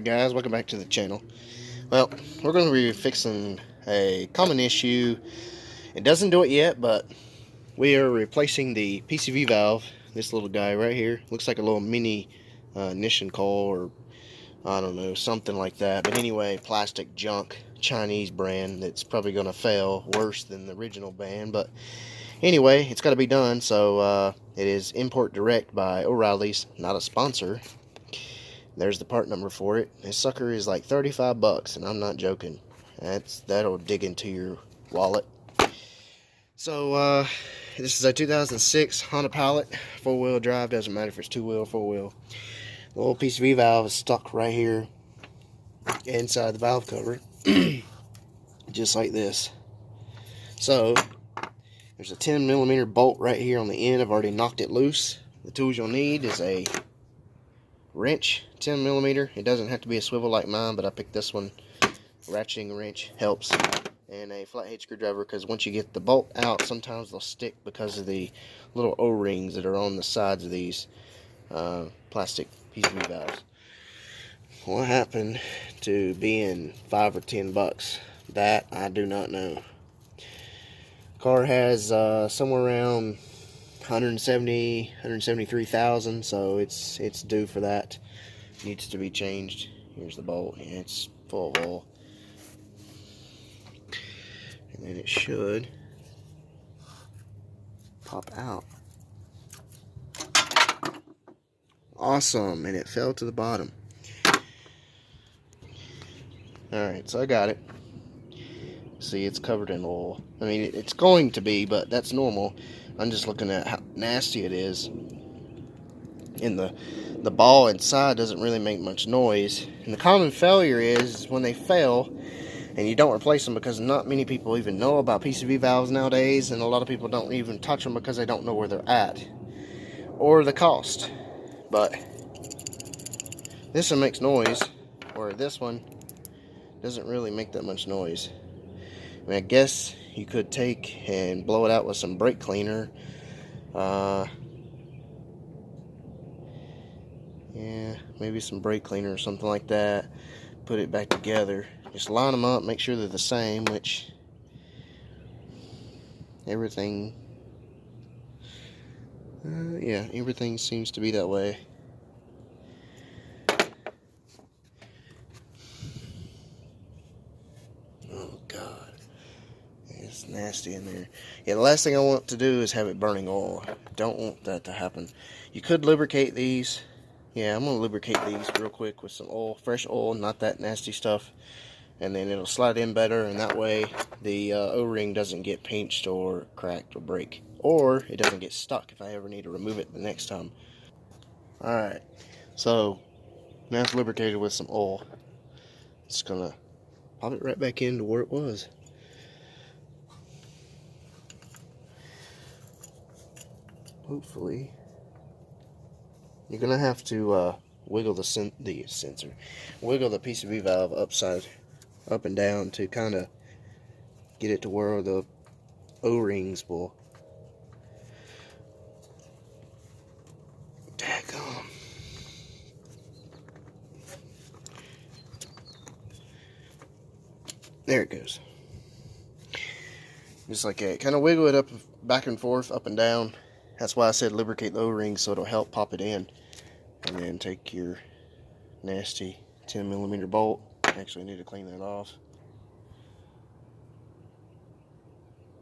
guys, welcome back to the channel. Well, we're going to be fixing a common issue. It doesn't do it yet, but we are replacing the PCV valve. This little guy right here looks like a little mini ignition coil, or I don't know, something like that. But anyway, plastic junk, Chinese brand that's probably going to fail worse than the original brand. But anyway, it's got to be done. So it is import direct by O'Reilly's, not a sponsor. There's the part number for it. This sucker is like 35 bucks, and I'm not joking. That'll dig into your wallet. So this is a 2006 Honda Pilot, 4-wheel drive. Doesn't matter if it's 2-wheel or 4-wheel. The little PCV valve is stuck right here inside the valve cover, just like this. So there's a 10mm bolt right here on the end. I've already knocked it loose. The tools you'll need is a wrench, 10mm. It doesn't have to be a swivel like mine, but I picked this one. Ratcheting wrench helps. And a flathead screwdriver, because once you get the bolt out, sometimes they'll stick because of the little O-rings that are on the sides of these plastic PCV valves. What happened to being 5 or 10 bucks? That I do not know. Car has somewhere around 173,000, so it's due for that. Needs to be changed. Here's the bolt. Yeah, it's full of oil. And then it should pop out. Awesome, and it fell to the bottom. Alright, so I got it. See, it's covered in oil. I mean, it's going to be, but that's normal. I'm just looking at how nasty it is. And the ball inside doesn't really make much noise. And the common failure is when they fail and you don't replace them, because not many people even know about PCV valves nowadays, and a lot of people don't even touch them because they don't know where they're at or the cost. But this one makes noise, or this one doesn't really make that much noise. I mean, I guess you could take and blow it out with some brake cleaner. Yeah, maybe some brake cleaner or something like that. Put it back together. Just line them up, make sure they're the same, which everything, yeah, everything seems to be that way. Oh God, it's nasty in there. Yeah, the last thing I want to do is have it burning oil. Don't want that to happen. You could lubricate these. Yeah, I'm gonna lubricate these real quick with some oil, fresh oil, not that nasty stuff. And then it'll slide in better, and that way the O-ring doesn't get pinched or cracked or break, or it doesn't get stuck if I ever need to remove it the next time. Alright, so now it's lubricated with some oil. Just gonna pop it right back into where it was. Hopefully. You're gonna have to wiggle the sensor, wiggle the PCV valve up and down to kind of get it to where the O-rings will. Daggone. There it goes. Just like that. Kind of wiggle it up, back and forth, up and down. That's why I said lubricate the O-rings, so it'll help pop it in. And then take your nasty 10mm bolt. Actually, I need to clean that off.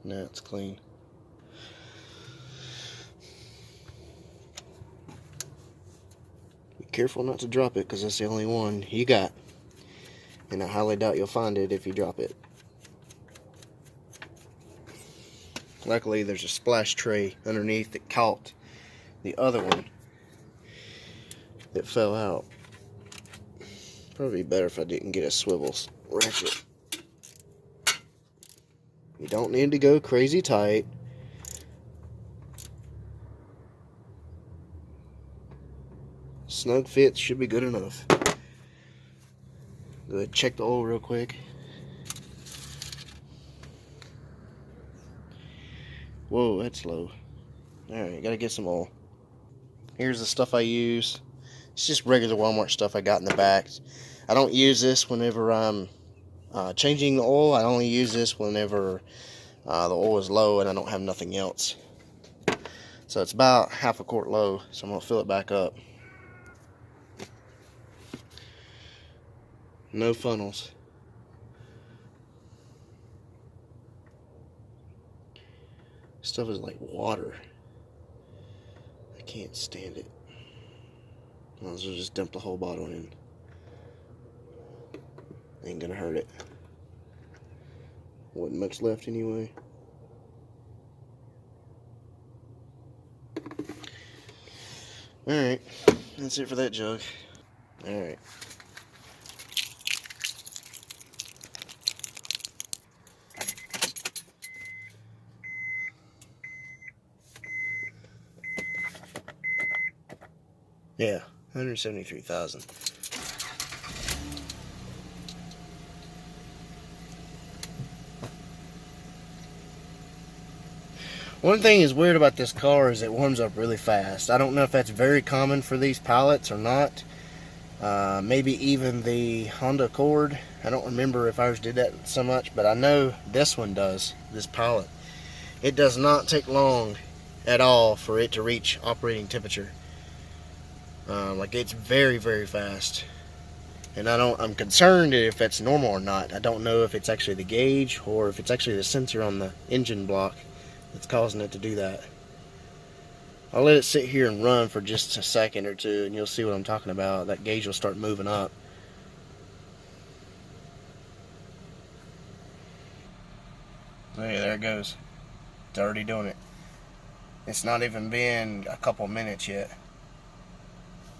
Now it's clean. Be careful not to drop it, because that's the only one you got. And I highly doubt you'll find it if you drop it. Luckily, there's a splash tray underneath that caught the other one that fell out. Probably better if I didn't get a swivel ratchet. You don't need to go crazy tight. Snug fit should be good enough. Go ahead and check the oil real quick. Whoa, that's low. Alright, gotta get some oil. Here's the stuff I use. It's just regular Walmart stuff I got in the back. I don't use this whenever I'm changing the oil. I only use this whenever the oil is low and I don't have nothing else. So it's about half a quart low, so I'm going to fill it back up. No funnels. Stuff is like water. I can't stand it. Might as well just dump the whole bottle in. Ain't gonna hurt it. Wasn't much left anyway. Alright, that's it for that jug. Alright. Yeah, 173,000. One thing is weird about this car is it warms up really fast. I don't know if that's very common for these pilots or not. Maybe even the Honda Accord. I don't remember if ours did that so much, but I know this one does, this pilot. It does not take long at all for it to reach operating temperature. Like it's very, very fast. And I'm concerned if that's normal or not. I don't know if it's actually the gauge or if it's actually the sensor on the engine block that's causing it to do that. I'll let it sit here and run for just a second or two and you'll see what I'm talking about. That gauge will start moving up. Hey, there it goes. It's already doing it. It's not even been a couple minutes yet.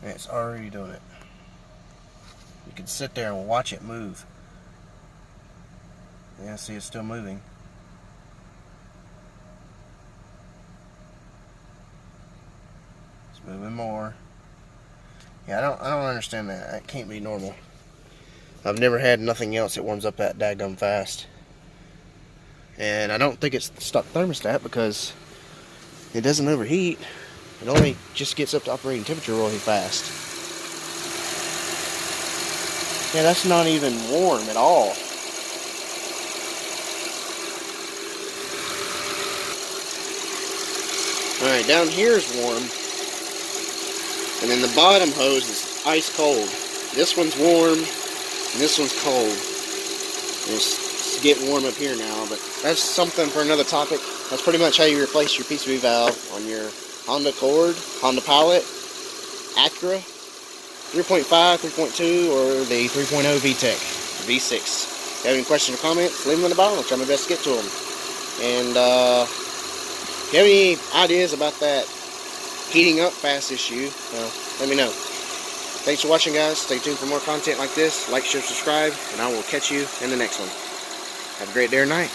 And it's already doing it. You can sit there and watch it move. Yeah, see, it's still moving. It's moving more. Yeah, I don't understand that. That can't be normal. I've never had nothing else that warms up that daggum fast. And I don't think it's stock thermostat because it doesn't overheat. It only just gets up to operating temperature really fast. Yeah, that's not even warm at all. Alright, down here is warm. And then the bottom hose is ice cold. This one's warm, and this one's cold. And it's getting warm up here now, but that's something for another topic. That's pretty much how you replace your PCV valve on your Honda Accord, Honda Pilot, Acura, 3.5, 3.2, or the 3.0 VTEC, V6. If you have any questions or comments, leave them in the bottom. I'll try my best to get to them. And if you have any ideas about that heating up fast issue, let me know. Thanks for watching, guys. Stay tuned for more content like this. Like, share, subscribe, and I will catch you in the next one. Have a great day or night.